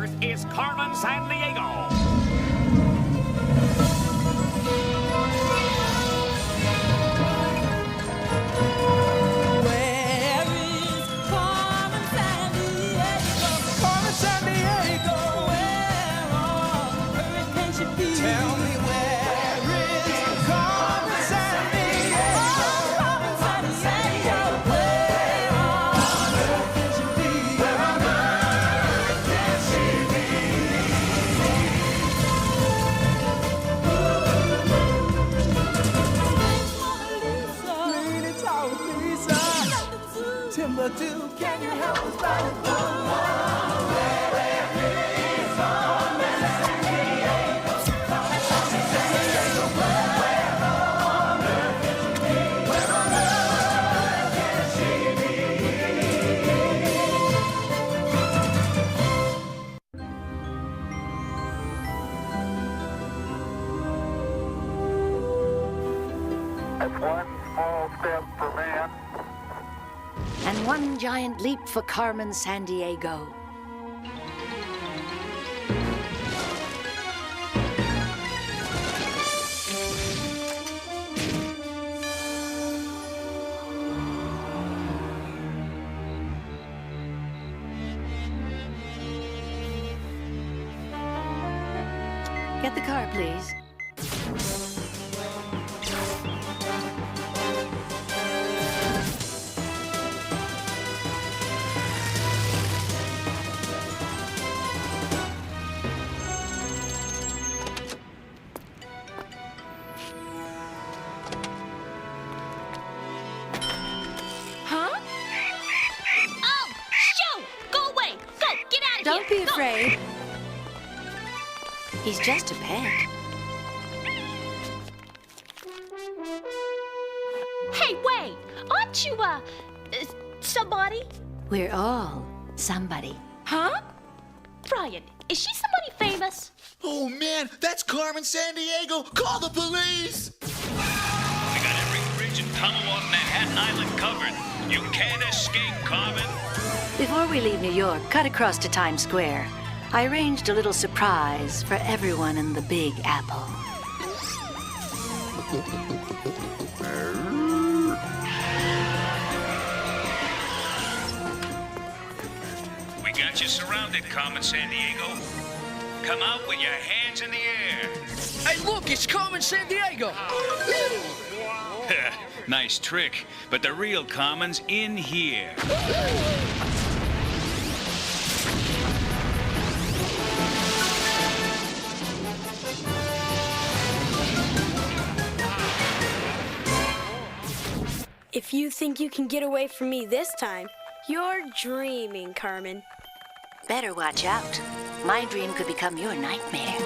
Earth is Carmen Sandiego. Can you help us find it? Where is Carmen Sandiego? Carmen Sandiego. Where on earth can she be? Where on earth can she be? That's one small step for man. And one giant leap for Carmen Sandiego. Get the car, please. Don't be afraid. He's just a pet. Hey, wait! Aren't you, somebody? We're all somebody. Huh? Brian, is she somebody famous? Oh, man, that's Carmen Sandiego! Call the police! We got every bridge and tunnel on Manhattan Island covered. You can't escape, Carmen. Before we leave New York, cut across to Times Square. I arranged a little surprise for everyone in the Big Apple. We got you surrounded, Carmen Sandiego. Come out with your hands in the air. Hey, look, it's Carmen Sandiego. Nice trick, but the real Carmen's in here. If you think you can get away from me this time, you're dreaming, Carmen. Better watch out. My dream could become your nightmare.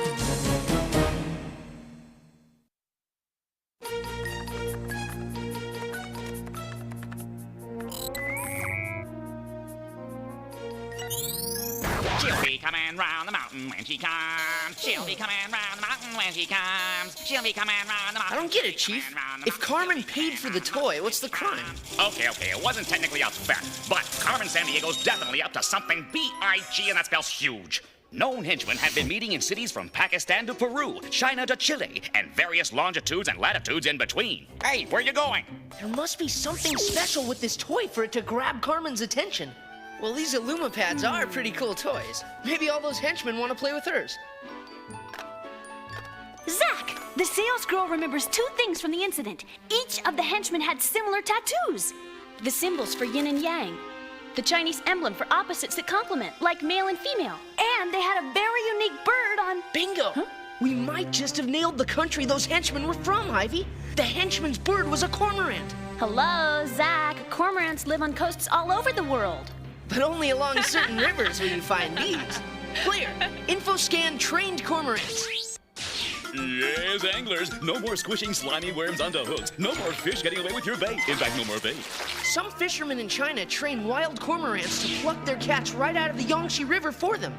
She'll be coming round the mountain when she comes. She'll be coming round the mountain when she comes. She'll be coming round the mountain. I don't get it, Chief. If Carmen paid for the toy, what's the crime? Okay, it wasn't technically a theft, but Carmen Sandiego's definitely up to something B-I-G, and that spells huge. Known henchmen have been meeting in cities from Pakistan to Peru, China to Chile, and various longitudes and latitudes in between. Hey, where you going? There must be something special with this toy for it to grab Carmen's attention. Well, these Illumipads are pretty cool toys. Maybe all those henchmen want to play with hers. Zach, the sales girl remembers two things from the incident. Each of the henchmen had similar tattoos. The symbols for yin and yang. The Chinese emblem for opposites that complement, like male and female. And they had a very unique bird on... Bingo! Huh? We might just have nailed the country those henchmen were from, Ivy. The henchman's bird was a cormorant. Hello, Zach. Cormorants live on coasts all over the world. But only along certain rivers will you find these. Clear. InfoScan trained cormorants. Yes, anglers. No more squishing slimy worms onto hooks. No more fish getting away with your bait. In fact, no more bait. Some fishermen in China train wild cormorants to pluck their catch right out of the Yangtze River for them.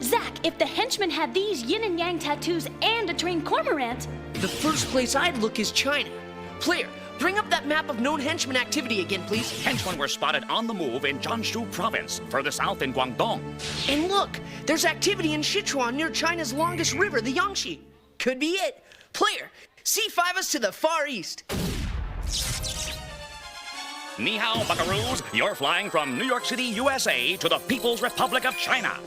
Zach, if the henchmen had these yin and yang tattoos and a trained cormorant... The first place I'd look is China. Player, bring up that map of known henchman activity again, please. Henchmen were spotted on the move in Jiangsu province, further south in Guangdong. And look, there's activity in Sichuan near China's longest river, the Yangtze. Could be it. Player, C5 us to the far east. Ni hao, buckaroos. You're flying from New York City, USA to the People's Republic of China.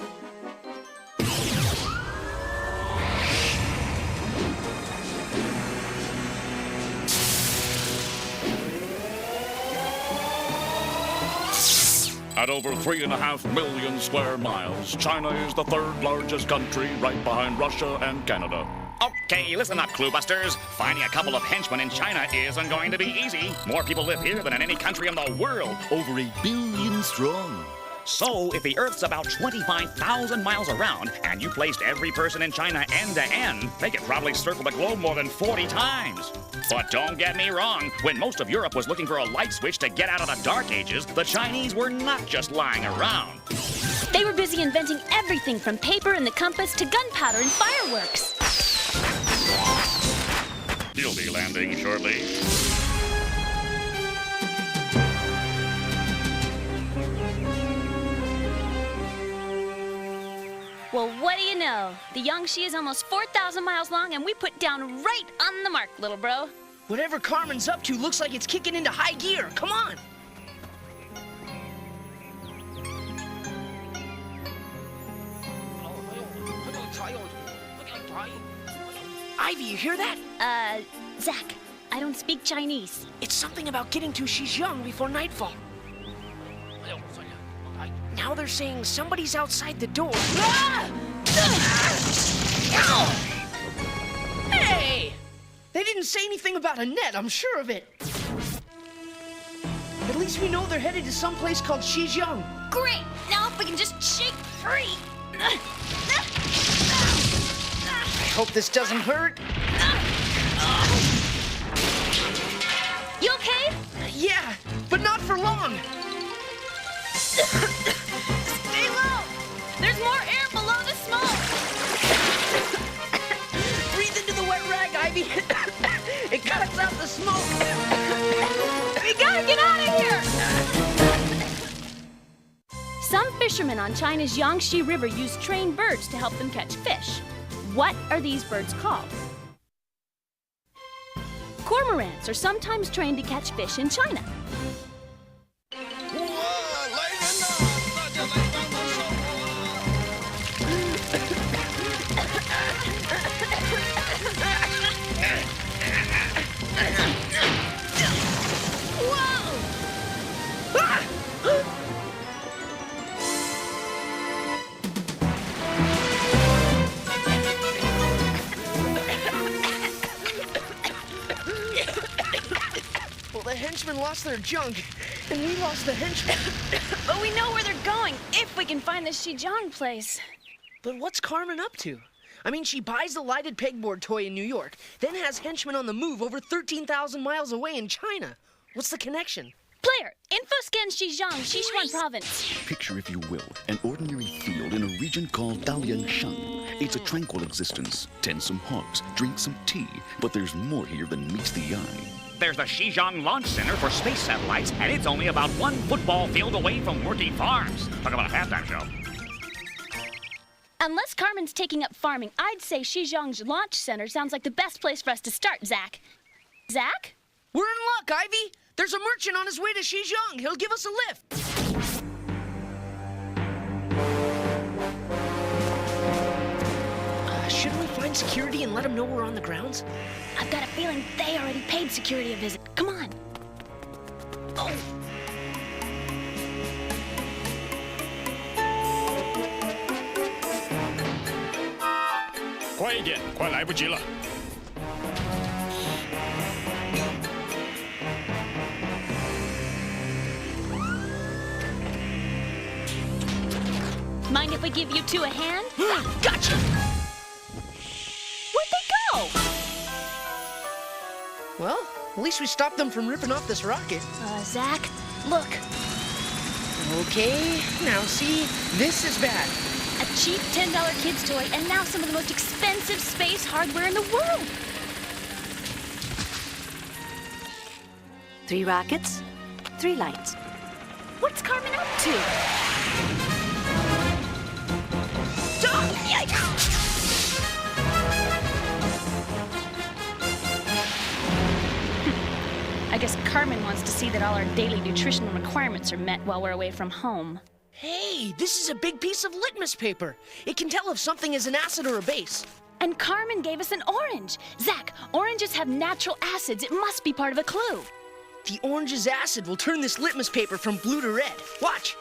At over 3.5 million square miles, China is the third largest country, right behind Russia and Canada. Okay, listen up, cluebusters. Finding a couple of henchmen in China isn't going to be easy. More people live here than in any country in the world. Over 1 billion strong. So, if the Earth's about 25,000 miles around, and you placed every person in China end to end, they could probably circle the globe more than 40 times. But don't get me wrong, when most of Europe was looking for a light switch to get out of the Dark Ages, the Chinese were not just lying around. They were busy inventing everything from paper and the compass to gunpowder and fireworks. He'll be landing shortly. Well, what do you know? The Yangtze is almost 4,000 miles long, and we put down right on the mark, little bro. Whatever Carmen's up to looks like it's kicking into high gear. Come on. Ivy, you hear that? Zach, I don't speak Chinese. It's something about getting to Xizang before nightfall. Now they're saying somebody's outside the door. Hey! They didn't say anything about a net, I'm sure of it. At least we know they're headed to some place called Xizang. Great! Now if we can just shake free. I hope this doesn't hurt. You okay? Yeah, but not for long. Stay low! There's more air below the smoke! Breathe into the wet rag, Ivy. It cuts out the smoke. We gotta get out of here! Some fishermen on China's Yangtze River use trained birds to help them catch fish. What are these birds called? Cormorants are sometimes trained to catch fish in China. Well, the henchmen lost their junk, and we lost the henchmen. But we know where they're going, if we can find this Xizang place. But what's Carmen up to? I mean, she buys the lighted pegboard toy in New York, then has henchmen on the move over 13,000 miles away in China. What's the connection? Player, info scan Xizang, Sichuan province. Picture, if you will, an ordinary field in a region called Dalianshan. It's a tranquil existence. Tend some hogs, drink some tea, but there's more here than meets the eye. There's the Xizang Launch Center for space satellites, and it's only about 1 football field away from working farms. Talk about a halftime show. Unless Carmen's taking up farming, I'd say Xizang's launch center sounds like the best place for us to start, Zach. Zach? We're in luck, Ivy. There's a merchant on his way to Xizang. He'll give us a lift. Shouldn't we find security and let them know we're on the grounds? I've got a feeling they already paid security a visit. Come on. Oh. Mind if we give you two a hand? Gotcha! Where'd they go? Well, at least we stopped them from ripping off this rocket. Zach, look. Okay, now see, this is bad. A cheap $10 kid's toy, and now some of the most expensive space hardware in the world. 3 rockets, 3 lights. What's Carmen up to? Oh, yikes! I guess Carmen wants to see that all our daily nutritional requirements are met while we're away from home. Hey, this is a big piece of litmus paper. It can tell if something is an acid or a base. And Carmen gave us an orange. Zach, oranges have natural acids. It must be part of a clue. The orange's acid will turn this litmus paper from blue to red. Watch.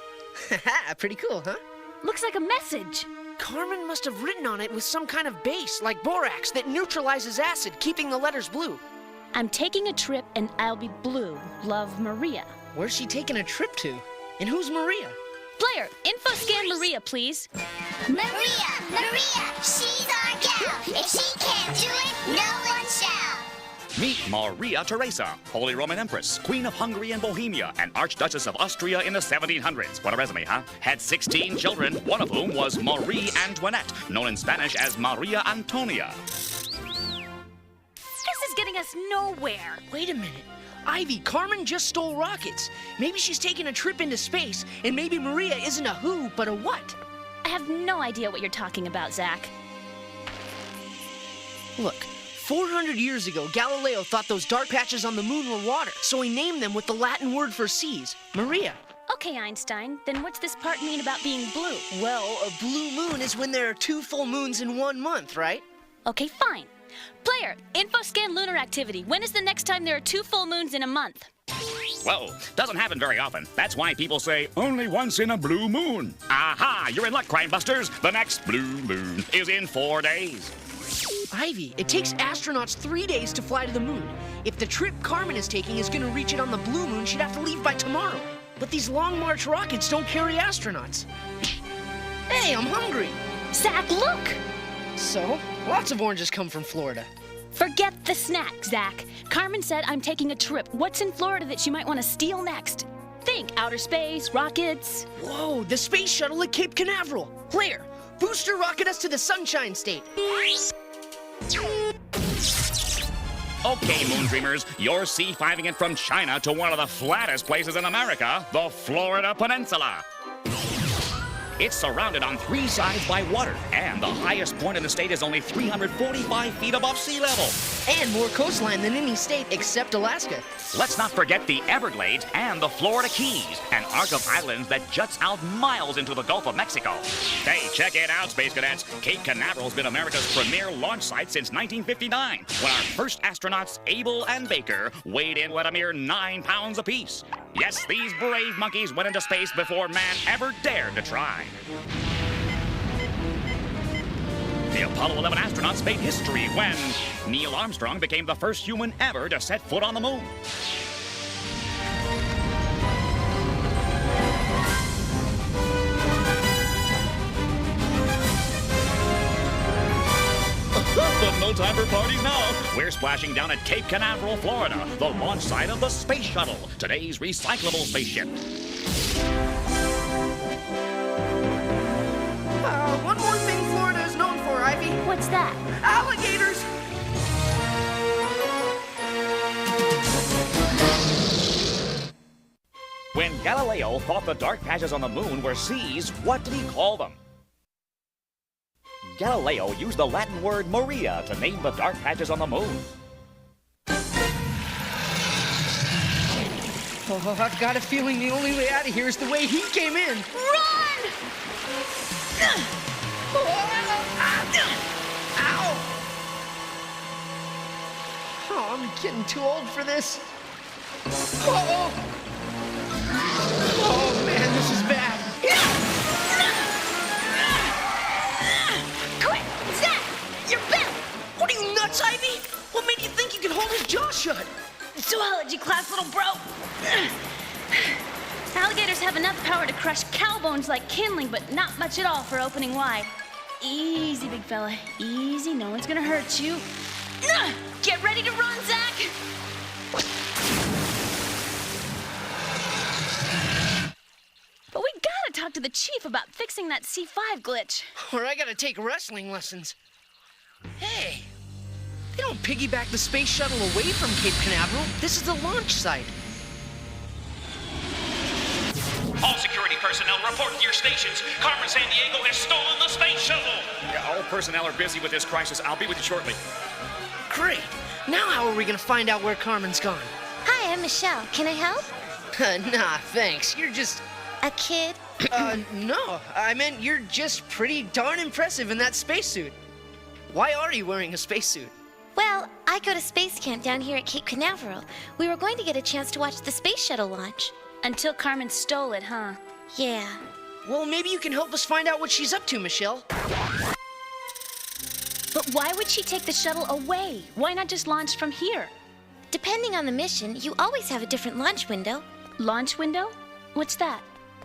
Haha, pretty cool, huh? Looks like a message. Carmen must have written on it with some kind of base, like borax, that neutralizes acid, keeping the letters blue. I'm taking a trip and I'll be blue. Love, Maria. Where's she taking a trip to? And who's Maria? Player, info scan Maria, please. Maria, she's our gal. If she can't do it, no one shall. Meet Maria Theresa, Holy Roman Empress, Queen of Hungary and Bohemia, and Archduchess of Austria in the 1700s. What a resume, huh? Had 16 children, one of whom was Marie Antoinette, known in Spanish as Maria Antonia. This is getting us nowhere. Wait a minute. Ivy, Carmen just stole rockets. Maybe she's taking a trip into space, and maybe Maria isn't a who, but a what? I have no idea what you're talking about, Zach. Look, 400 years ago, Galileo thought those dark patches on the moon were water, so he named them with the Latin word for seas, Maria. Okay, Einstein, then what's this part mean about being blue? Well, a blue moon is when there are 2 full moons in 1 month, right? Okay, fine. Player, info scan lunar activity. When is the next time there are 2 full moons in a month? Well, doesn't happen very often. That's why people say, only once in a blue moon. Aha, you're in luck, Crime Busters. The next blue moon is in 4 days. Ivy, it takes astronauts 3 days to fly to the moon. If the trip Carmen is taking is gonna reach it on the blue moon, she'd have to leave by tomorrow. But these Long March rockets don't carry astronauts. Hey, I'm hungry. Zach, look! So, lots of oranges come from Florida. Forget the snack, Zach. Carmen said I'm taking a trip. What's in Florida that she might want to steal next? Think outer space, rockets. Whoa, the space shuttle at Cape Canaveral. Player, booster rocket us to the Sunshine State. Okay, Moon Dreamers, you're C5ing it from China to one of the flattest places in America, the Florida Peninsula. It's surrounded on 3 sides by water, and the highest point in the state is only 345 feet above sea level. And more coastline than any state except Alaska. Let's not forget the Everglades and the Florida Keys, an arc of islands that juts out miles into the Gulf of Mexico. Hey, check it out, Space Cadets. Cape Canaveral's been America's premier launch site since 1959, when our first astronauts, Abel and Baker, weighed in at a mere 9 pounds apiece. Yes, these brave monkeys went into space before man ever dared to try. The Apollo 11 astronauts made history when Neil Armstrong became the first human ever to set foot on the moon. But no time for parties now. We're splashing down at Cape Canaveral, Florida, the launch site of the Space Shuttle, today's recyclable spaceship. One more thing Florida is known for, Ivy. What's that? Alligators! When Galileo thought the dark patches on the moon were seas, what did he call them? Galileo used the Latin word Maria to name the dark patches on the moon. Oh, I've got a feeling the only way out of here is the way he came in. Run! Ow! Oh, I'm getting too old for this. Oh, oh man, this is bad. Quick, Zach! You're bent! What are you, nuts, Ivy? What made you think you could hold his jaw shut? Zoology class, little bro! Alligators have enough power to crush cow bones like kindling, but not much at all for opening wide. Easy, big fella. Easy, no one's gonna hurt you. Get ready to run, Zach! But we gotta talk to the chief about fixing that C5 glitch. Or I gotta take wrestling lessons. Hey, they don't piggyback the space shuttle away from Cape Canaveral. This is the launch site. All security personnel, report to your stations. Carmen Sandiego has stolen the space shuttle. Yeah, all personnel are busy with this crisis. I'll be with you shortly. Great. Now how are we gonna find out where Carmen's gone? Hi, I'm Michelle. Can I help? Nah, thanks. You're just... A kid? No. I meant you're just pretty darn impressive in that spacesuit. Why are you wearing a spacesuit? Well, I go to space camp down here at Cape Canaveral. We were going to get a chance to watch the space shuttle launch. Until Carmen stole it, huh? Yeah. Well, maybe you can help us find out what she's up to, Michelle. But why would she take the shuttle away? Why not just launch from here? Depending on the mission, you always have a different launch window. Launch window? What's that?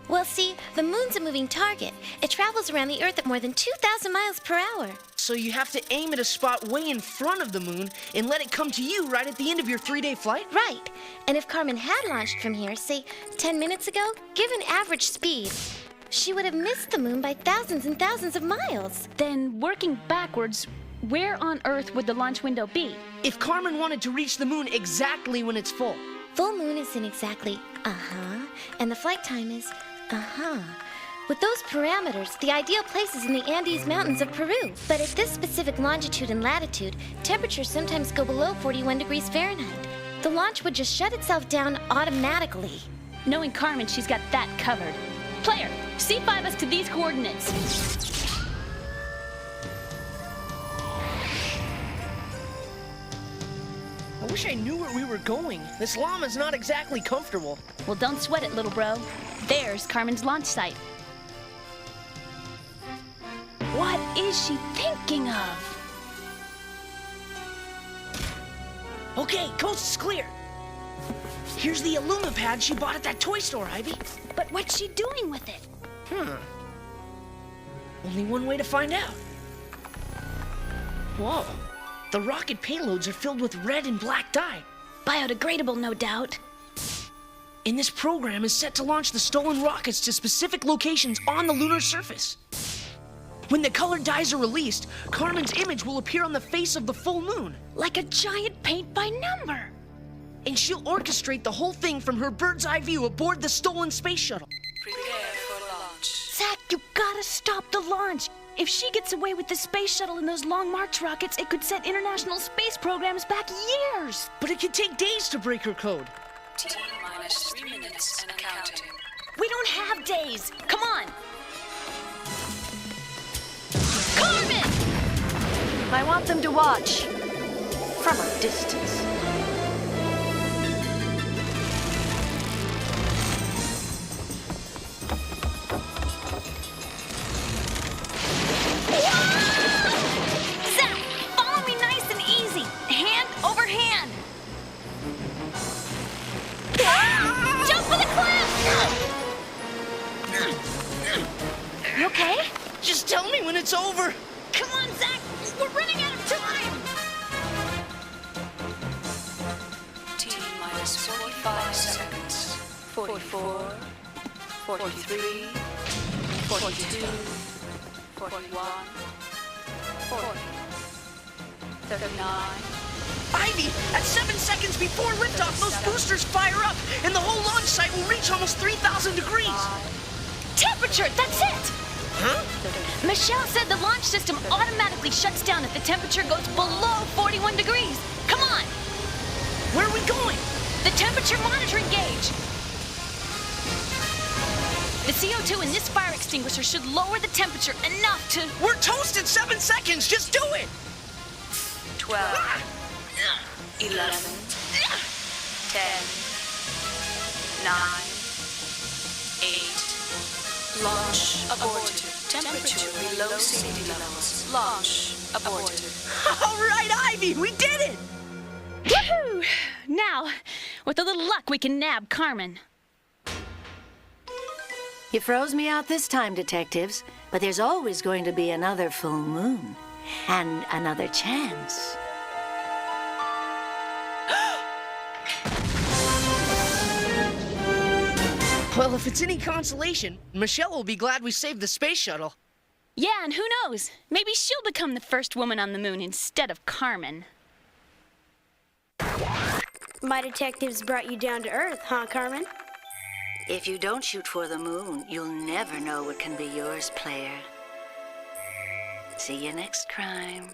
Well, see, the moon's a moving target. It travels around the Earth at more than 2,000 miles per hour. So you have to aim at a spot way in front of the moon and let it come to you right at the end of your 3-day flight? Right. And if Carmen had launched from here, say, 10 minutes ago, given average speed, she would have missed the moon by thousands and thousands of miles. Then, working backwards, where on Earth would the launch window be? If Carmen wanted to reach the moon exactly when it's full. Full moon is in exactly, and the flight time is, With those parameters, the ideal place is in the Andes Mountains of Peru. But at this specific longitude and latitude, temperatures sometimes go below 41 degrees Fahrenheit. The launch would just shut itself down automatically. Knowing Carmen, she's got that covered. Player, C5 us to these coordinates. I wish I knew where we were going. This llama's not exactly comfortable. Well, don't sweat it, little bro. There's Carmen's launch site. What is she thinking of? Okay, coast is clear. Here's the Illumipad she bought at that toy store, Ivy. But what's she doing with it? Only one way to find out. Whoa. The rocket payloads are filled with red and black dye. Biodegradable, no doubt. And this program is set to launch the stolen rockets to specific locations on the lunar surface. When the colored dyes are released, Carmen's image will appear on the face of the full moon. Like a giant paint by number. And she'll orchestrate the whole thing from her bird's eye view aboard the stolen space shuttle. Prepare for launch. Zach, you gotta stop the launch. If she gets away with the space shuttle and those long march rockets, it could set international space programs back years. But it could take days to break her code. T-minus 3 minutes and counting. We don't have days. Come on. Carmen! I want them to watch from a distance. Zach, follow me nice and easy. Hand over hand. Jump for the cliff! You okay? Just tell me when it's over. Come on, Zach. We're running out of time. T-minus 45 seconds. 44, 43, 42, 41, 40, 39. Ivy, at 7 seconds before liftoff, those boosters fire up, and the whole launch site will reach almost 3,000 degrees. Temperature, that's it! Huh? Michelle said the launch system automatically shuts down if the temperature goes below 41 degrees. Come on! Where are we going? The temperature monitoring gauge. The CO2 in this fire extinguisher should lower the temperature enough to... We're toast in 7 seconds. Just do it. 12, 11, 10, 9, 8. Launch aborted. Temperature below safety levels. Launch aborted. All right, Ivy, we did it. Woohoo! Now, with a little luck, we can nab Carmen. You froze me out this time, detectives, but there's always going to be another full moon and another chance. Well, if it's any consolation, Michelle will be glad we saved the space shuttle. Yeah, and who knows? Maybe she'll become the first woman on the moon instead of Carmen. My detectives brought you down to Earth, huh, Carmen? If you don't shoot for the moon, you'll never know what can be yours, player. See you next crime.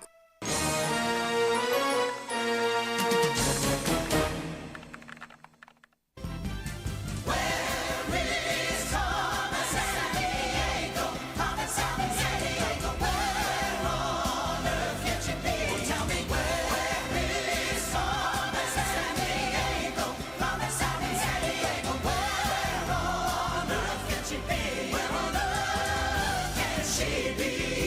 She be